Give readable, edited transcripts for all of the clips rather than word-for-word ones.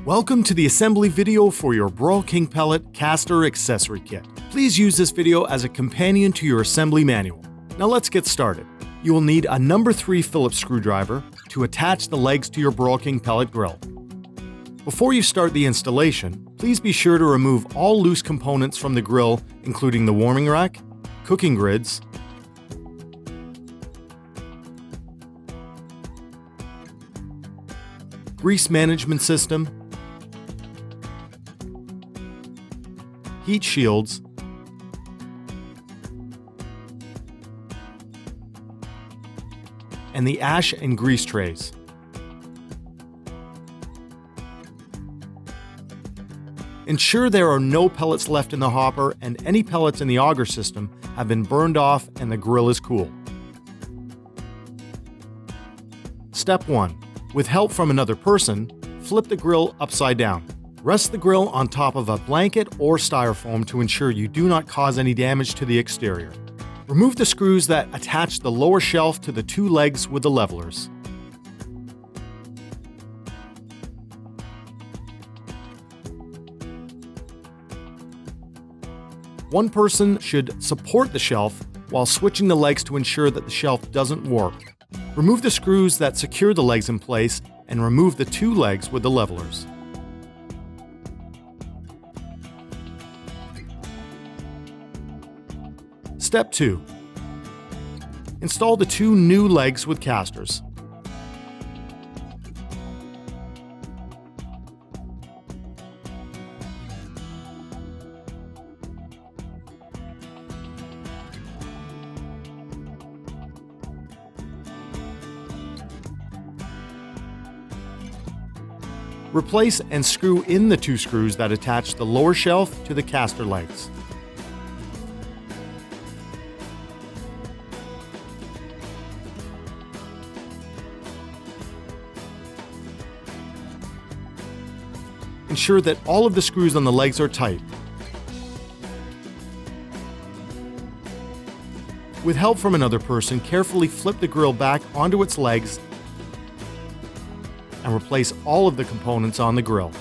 Welcome to the assembly video for your Broil King Pellet Caster Accessory Kit. Please use this video as a companion to your assembly manual. Now let's get started. You will need a number 3 Phillips screwdriver to attach the legs to your Broil King pellet grill. Before you start the installation, please be sure to remove all loose components from the grill, including the warming rack, cooking grids, grease management system, heat shields, and the ash and grease trays. Ensure there are no pellets left in the hopper and any pellets in the auger system have been burned off and the grill is cool. Step 1. With help from another person, flip the grill upside down. Rest the grill on top of a blanket or styrofoam to ensure you do not cause any damage to the exterior. Remove the screws that attach the lower shelf to the 2 legs with the levelers. One person should support the shelf while switching the legs to ensure that the shelf doesn't warp. Remove the screws that secure the legs in place and remove the 2 legs with the levelers. Step 2. Install the 2 new legs with casters. Replace and screw in the 2 screws that attach the lower shelf to the caster legs. Ensure that all of the screws on the legs are tight. With help from another person, carefully flip the grill back onto its legs and replace all of the components on the grill.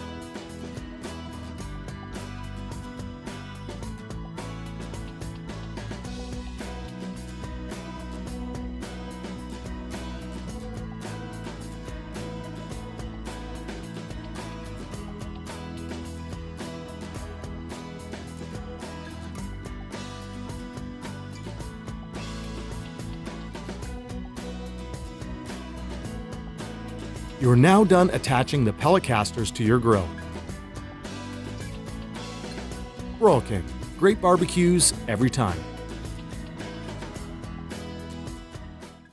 You are now done attaching the pellet casters to your grill. Broil King, great barbecues every time.